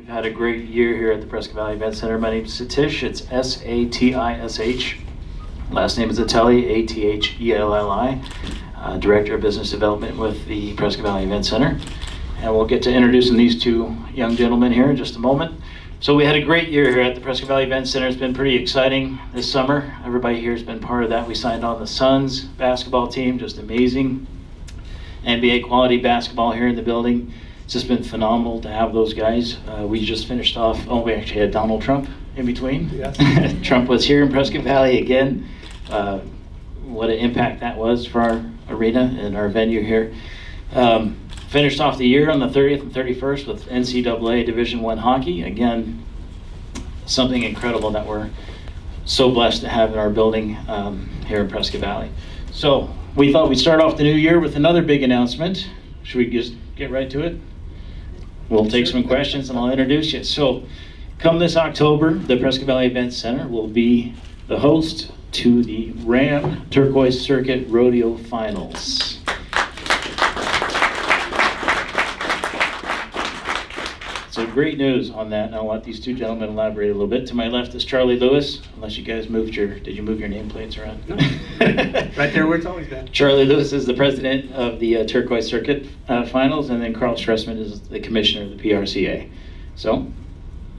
We've had a great year here at the Prescott Valley Event Center. My name is Satish. It's Satish. Last name is Atelli, Athelli. Director of Business Development with the Prescott Valley Event Center. And we'll get to introducing these two young gentlemen here in just a moment. So we had a great year here at the Prescott Valley Event Center. It's been pretty exciting this summer. Everybody here has been part of that. We signed on the Suns basketball team, just amazing. NBA quality basketball here in the building. It's just been phenomenal to have those guys. We just finished off, we actually had Donald Trump in between. Yeah. Trump was here in Prescott Valley again. What an impact that was for our arena and our venue here. Finished off the year on the 30th and 31st with NCAA Division I hockey. Again, something incredible that we're so blessed to have in our building here in Prescott Valley. So we thought we'd start off the new year with another big announcement. Should we just get right to it? We'll take some questions and I'll introduce you. So come this October, the Prescott Valley Event Center will be the host to the Ram Turquoise Circuit Rodeo Finals. So great news on that, and I'll let these two gentlemen elaborate a little bit. To my left is Charlie Lewis, unless you guys moved did you move your nameplates around? No. Right there where it's always been. Charlie Lewis is the president of the Turquoise Circuit Finals, and then Carl Stressman is the commissioner of the PRCA. So,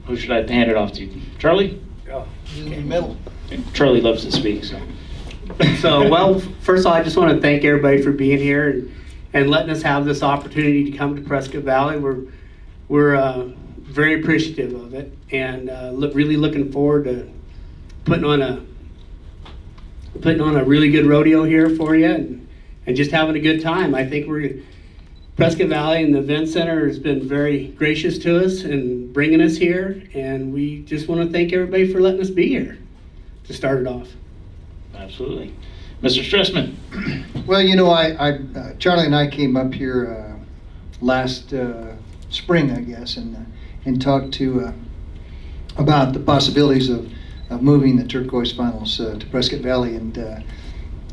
who should I hand it off to? Charlie? Oh, in the middle. Charlie loves to speak, so. So, well, first of all, I just want to thank everybody for being here and letting us have this opportunity to come to Prescott Valley. We're very appreciative of it, and really looking forward to putting on a really good rodeo here for you, and just having a good time. I think Prescott Valley and the Event Center has been very gracious to us and bringing us here, and we just want to thank everybody for letting us be here to start it off. Absolutely. Mr. Stressman. Well, you know, Charlie and I came up here last spring, I guess, and talked about the possibilities of moving the Turquoise Finals to Prescott Valley, and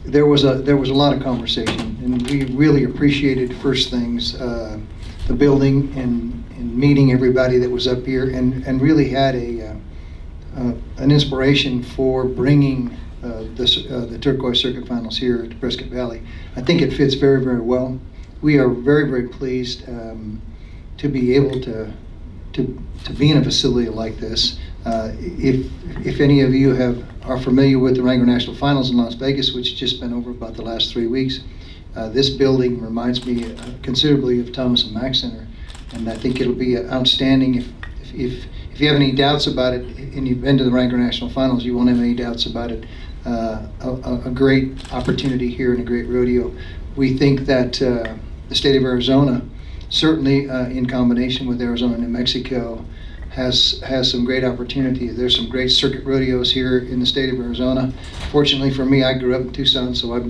there was a lot of conversation, and we really appreciated first things, the building and meeting everybody that was up here, and really had an inspiration for bringing the Turquoise Circuit Finals here to Prescott Valley. I think it fits very, very well. We are very, very pleased to be able to be in a facility like this. If any of you are familiar with the Wrangler National Finals in Las Vegas, which just been over about the last 3 weeks, this building reminds me considerably of Thomas and Mack Center, and I think it'll be outstanding. If you have any doubts about it, and you've been to the Wrangler National Finals, you won't have any doubts about it. A great opportunity here and a great rodeo. We think that the state of Arizona, certainly in combination with Arizona and New Mexico, has some great opportunity. There's some great circuit rodeos here in the state of Arizona. Fortunately for me, I grew up in Tucson, so I've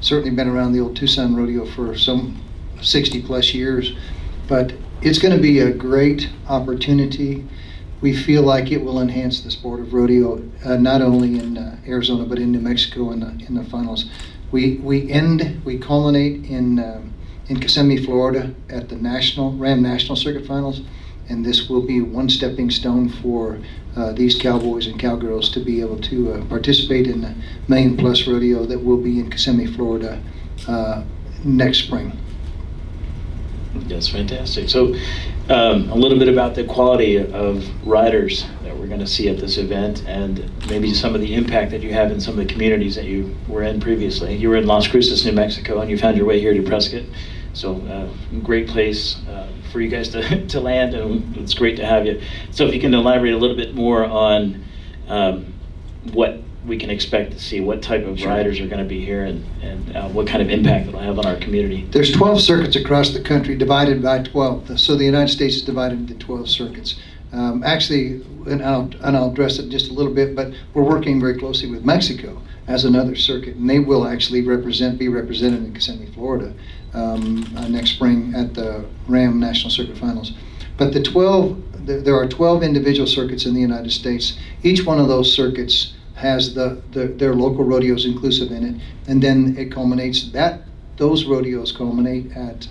certainly been around the old Tucson rodeo for some 60 plus years. But it's going to be a great opportunity. We feel like it will enhance the sport of rodeo, not only in Arizona, but in New Mexico in the finals. We culminate in Kissimmee, Florida, at the Ram National Circuit Finals, and this will be one stepping stone for these cowboys and cowgirls to be able to participate in the $1 million+ rodeo that will be in Kissimmee, Florida next spring. That's fantastic. So a little bit about the quality of riders that we're going to see at this event, and maybe some of the impact that you have in some of the communities that you were in previously. You were in Las Cruces, New Mexico, and you found your way here to Prescott. So great place for you guys to land, and it's great to have you. So if you can elaborate a little bit more on what we can expect to see, what type of riders are going to be here, and what kind of impact it'll have on our community. There's 12 circuits across the country divided by 12. So the United States is divided into 12 circuits. Actually, and I'll address it just a little bit, but we're working very closely with Mexico as another circuit, and they will actually be represented in Kissimmee, Florida next spring at the Ram National Circuit Finals. But there are 12 individual circuits in the United States. Each one of those circuits has their local rodeos inclusive in it, and then it culminates those rodeos culminate at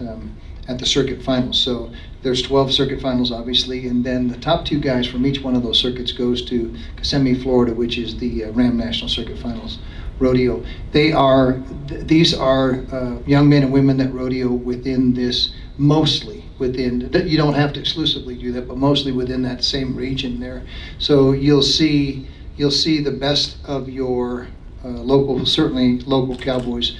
at the circuit finals. So there's 12 circuit finals, obviously, and then the top 2 guys from each one of those circuits goes to Kissimmee, Florida, which is the Ram National Circuit Finals rodeo. These are young men and women that rodeo within this, mostly within, you don't have to exclusively do that, but mostly within that same region there. So you'll see the best of your local, certainly local cowboys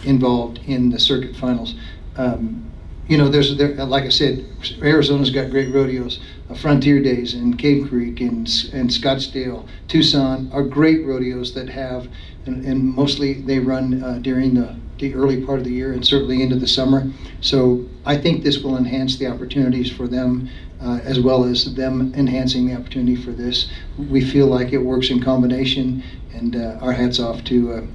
involved in the circuit finals. Like I said, Arizona's got great rodeos. Frontier Days in Cave Creek and Scottsdale, Tucson are great rodeos that have, and mostly they run during the early part of the year and certainly into the summer. So I think this will enhance the opportunities for them as well as them enhancing the opportunity for this. We feel like it works in combination, and our hats off to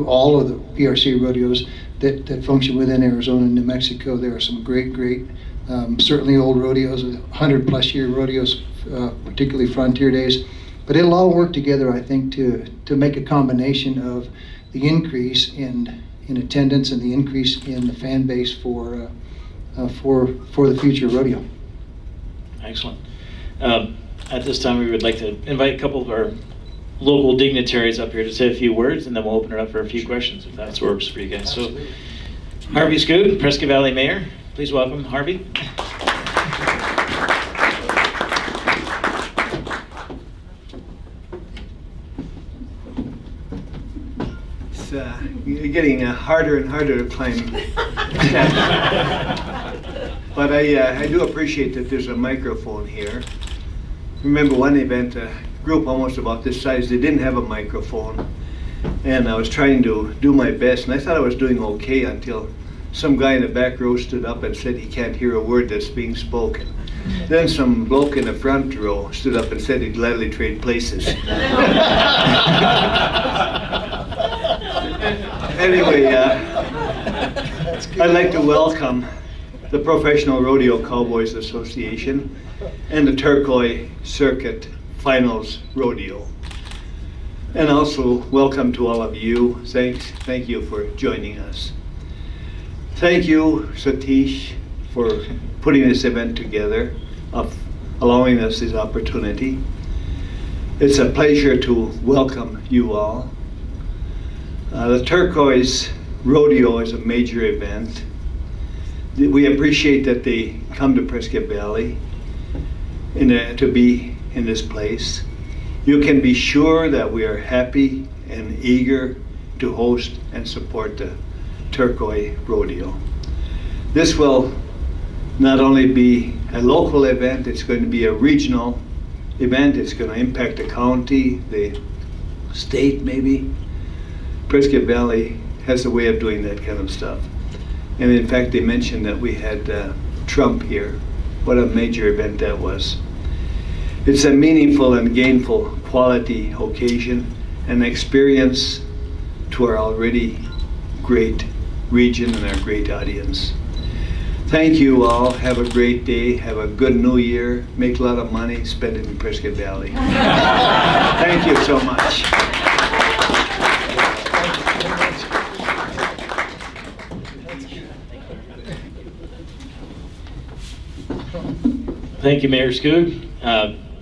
all of the PRC rodeos that function within Arizona and New Mexico. There are some great, certainly old rodeos, 100+ year rodeos, particularly Frontier Days. But it'll all work together, I think, to make a combination of the increase in attendance and the increase in the fan base for the future rodeo. Excellent. At this time, we would like to invite a couple of our local dignitaries up here to say a few words, and then we'll open it up for a few questions, if that works for you guys. Absolutely. So, Harvey Skoog, Prescott Valley Mayor. Please welcome Harvey. It's getting harder and harder to climb. But I do appreciate that there's a microphone here. Remember one event, a group almost about this size, they didn't have a microphone. And I was trying to do my best, and I thought I was doing okay until some guy in the back row stood up and said he can't hear a word that's being spoken. Then some bloke in the front row stood up and said he'd gladly trade places. Anyway, I'd like to welcome the Professional Rodeo Cowboys Association and the Turquoise Circuit Finals Rodeo. And also welcome to all of you. Thank you for joining us. Thank you, Satish, for putting this event together, of allowing us this opportunity. It's a pleasure to welcome you all. The Turquoise Rodeo is a major event. We appreciate that they come to Prescott Valley to be in this place. You can be sure that we are happy and eager to host and support the Turquoise Rodeo. This will not only be a local event, it's going to be a regional event. It's going to impact the county, the state maybe. Prescott Valley has a way of doing that kind of stuff. And in fact, they mentioned that we had Trump here. What a major event that was. It's a meaningful and gainful quality occasion, an experience to our already great region and our great audience. Thank you all. Have a great day. Have a good new year. Make a lot of money. Spend it in Prescott Valley. Thank you so much. Thank you, Mayor Skoog.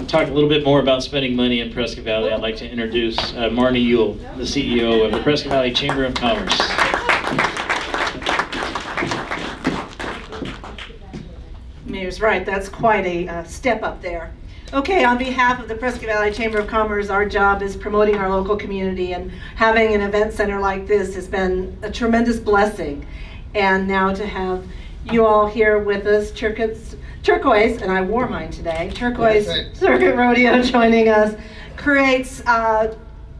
Talk a little bit more about spending money in Prescott Valley. I'd like to introduce Marnie Uhl, the CEO of the Prescott Valley Chamber of Commerce. Mayor's right, that's quite a step up there. Okay, on behalf of the Prescott Valley Chamber of Commerce, our job is promoting our local community, and having an event center like this has been a tremendous blessing. And now to have you all here with us, Turquoise, and I wore mine today, Turquoise Circuit Rodeo joining us, creates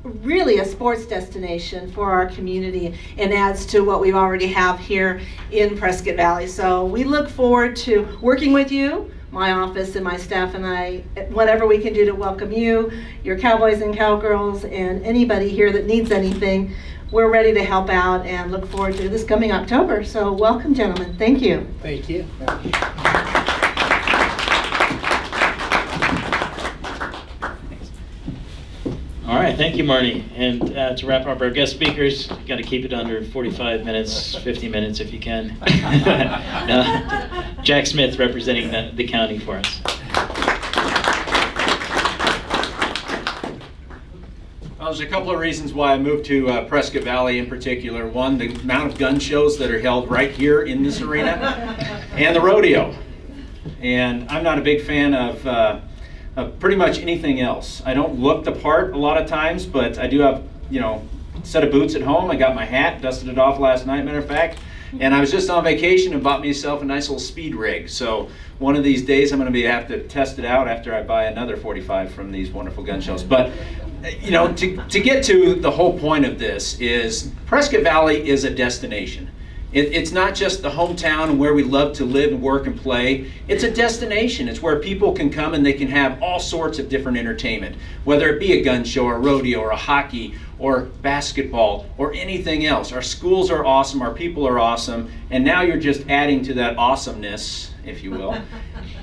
really a sports destination for our community and adds to what we already have here in Prescott Valley. So we look forward to working with you, my office and my staff and I, whatever we can do to welcome you, your cowboys and cowgirls, and anybody here that needs anything. We're ready to help out and look forward to this coming October. So welcome, gentlemen. Thank you. Thank you. All All right, thank you, Marnie. And to wrap up our guest speakers, got to keep it under 45 minutes, 50 minutes if you can. Jack Smith representing the county for us. Well, there's a couple of reasons why I moved to Prescott Valley in particular. One, the amount of gun shows that are held right here in this arena, and the rodeo. And I'm not a big fan of pretty much anything else. I don't look the part a lot of times, but I do have, a set of boots at home. I got my hat, dusted it off last night, matter of fact. And I was just on vacation and bought myself a nice little speed rig. So one of these days I'm going to have to test it out after I buy another 45 from these wonderful gun shows. But to get to the whole point of this is Prescott Valley is a destination. It's not just the hometown and where we love to live and work and play. It's a destination. It's where people can come and they can have all sorts of different entertainment, whether it be a gun show or a rodeo or a hockey or basketball or anything else. Our schools are awesome, our people are awesome, and now you're just adding to that awesomeness, if you will,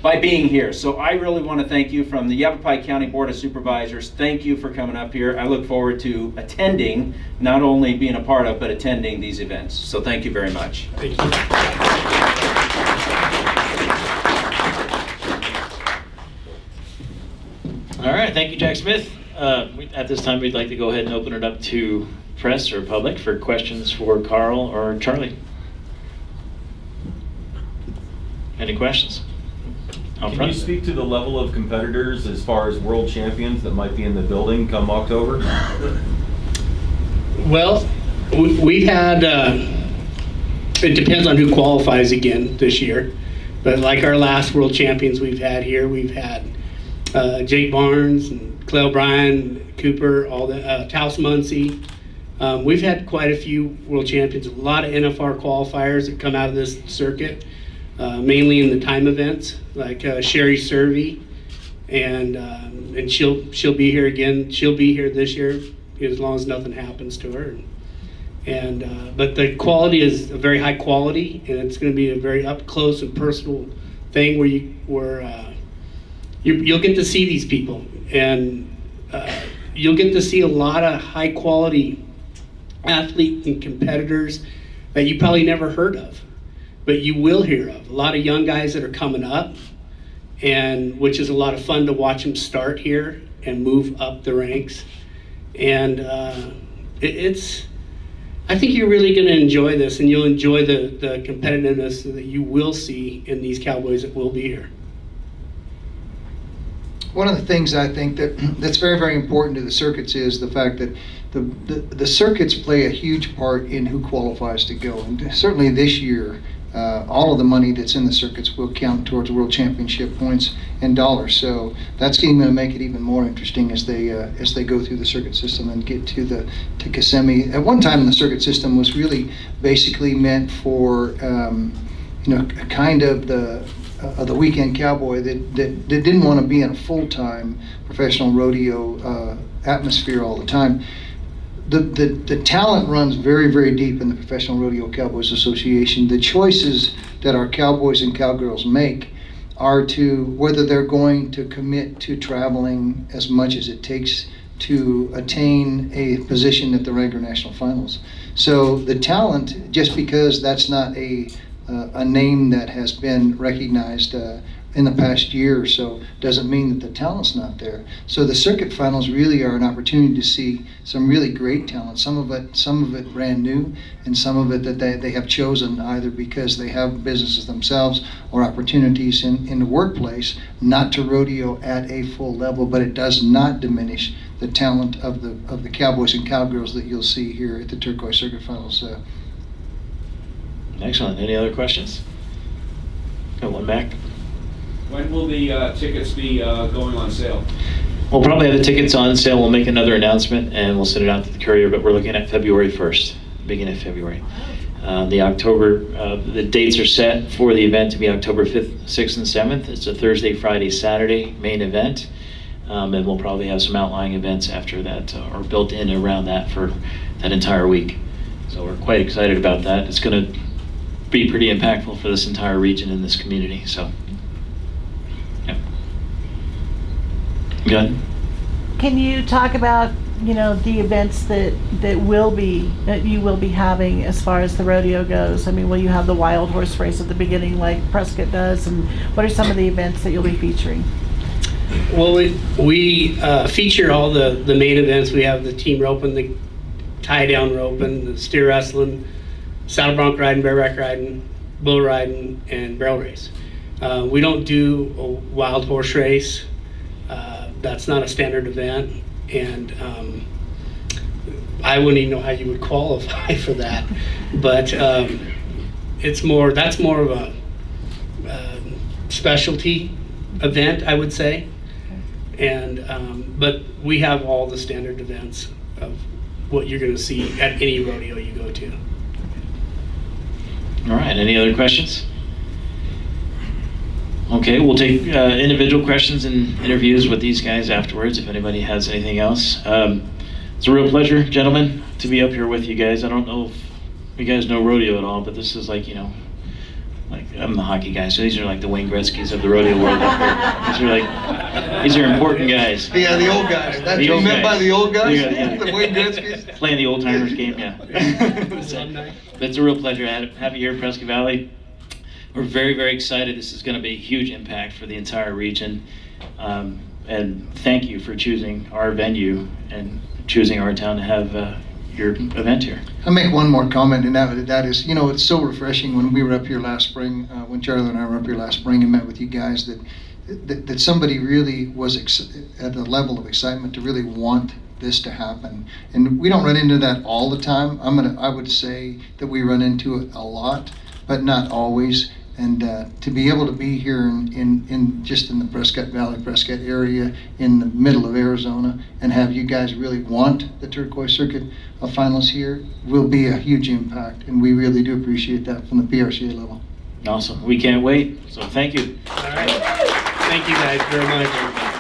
by being here. So I really want to thank you from the Yavapai County Board of Supervisors. Thank you for coming up here. I look forward to attending, not only being a part of, but attending these events. So thank you very much. Thank you. All right, thank you, Jack Smith. At this time, we'd like to go ahead and open it up to press or public for questions for Carl or Charlie. Any questions? Can you speak to the level of competitors as far as world champions that might be in the building come October? Well, we've had, it depends on who qualifies again this year, but like our last world champions we've had here, we've had Jake Barnes and Clay O'Brien, Cooper, all the Taos Muncie. We've had quite a few world champions, a lot of NFR qualifiers that come out of this circuit. Mainly in the time events, like Sherry Servey, and she'll be here again. She'll be here this year as long as nothing happens to her. But the quality is a very high quality, and it's going to be a very up close and personal thing where you'll get to see these people, and you'll get to see a lot of high quality athletes and competitors that you probably never heard of. But you will hear of a lot of young guys that are coming up, and which is a lot of fun to watch them start here and move up the ranks. And I think you're really going to enjoy this, and you'll enjoy the competitiveness that you will see in these Cowboys that will be here. One of the things I think that's very, very important to the circuits is the fact that the circuits play a huge part in who qualifies to go. And certainly this year, all of the money that's in the circuits will count towards world championship points and dollars. So that's going to make it even more interesting as they go through the circuit system and get to Kissimmee. At one time, the circuit system was really basically meant for kind of the weekend cowboy that didn't want to be in a full-time professional rodeo atmosphere all the time. The talent runs very, very deep in the Professional Rodeo Cowboys Association. The choices that our cowboys and cowgirls make are to whether they're going to commit to traveling as much as it takes to attain a position at the regular national finals. So the talent, just because that's not a name that has been recognized in the past year or so, doesn't mean that the talent's not there. So the circuit finals really are an opportunity to see some really great talent. Some of it brand new, and some of it that they have chosen either because they have businesses themselves or opportunities in the workplace not to rodeo at a full level. But it does not diminish the talent of the cowboys and cowgirls that you'll see here at the Turquoise Circuit Finals. Excellent. Any other questions? Got one back. When will the tickets be going on sale? We'll probably have the tickets on sale. We'll make another announcement and we'll send it out to the courier, but we're looking at February 1st, beginning of February. The dates are set for the event to be October 5th, 6th, and 7th. It's a Thursday, Friday, Saturday main event. And we'll probably have some outlying events after that or built in around that for that entire week. So we're quite excited about that. It's going to be pretty impactful for this entire region and this community. So. Good. Can you talk about you know, the events that you will be having as far as the rodeo goes? I mean, will you have the wild horse race at the beginning like Prescott does, and what are some of the events that you'll be featuring? Well, we feature all the main events. We have the team roping, the tie down roping, the steer wrestling, saddle bronc riding, bareback riding, bull riding, and barrel race. We don't do a wild horse race. That's not a standard event, and I wouldn't even know how you would qualify for that. But that's more of a specialty event, I would say. And but we have all the standard events of what you're going to see at any rodeo you go to. All right, any other questions? Okay, we'll take individual questions and interviews with these guys afterwards if anybody has anything else. It's a real pleasure, gentlemen, to be up here with you guys. I don't know if you guys know rodeo at all, but this is like, you know, like I'm the hockey guy, so these are like the Wayne Gretzky's of the rodeo world up here. These are important guys. Yeah, the old guys. That's what you meant by the old guys? The Wayne Gretzky's? Playing the old timers game, yeah. But it's a real pleasure to have you here at Prescott Valley. We're very, very excited. This is going to be a huge impact for the entire region. And thank you for choosing our venue and choosing our town to have your event here. I'll make one more comment, and that is, you know, it's so refreshing when we were up here last spring, when Charlie and I were up here last spring and met with you guys, that somebody really was at a level of excitement to really want this to happen. And we don't run into that all the time. I would say that we run into it a lot, but not always. And to be able to be here in just in the Prescott Valley, Prescott area, in the middle of Arizona, and have you guys really want the Turquoise Circuit finals here will be a huge impact, and we really do appreciate that from the PRCA level. Awesome. We can't wait. So thank you. All right. Thank you guys very much.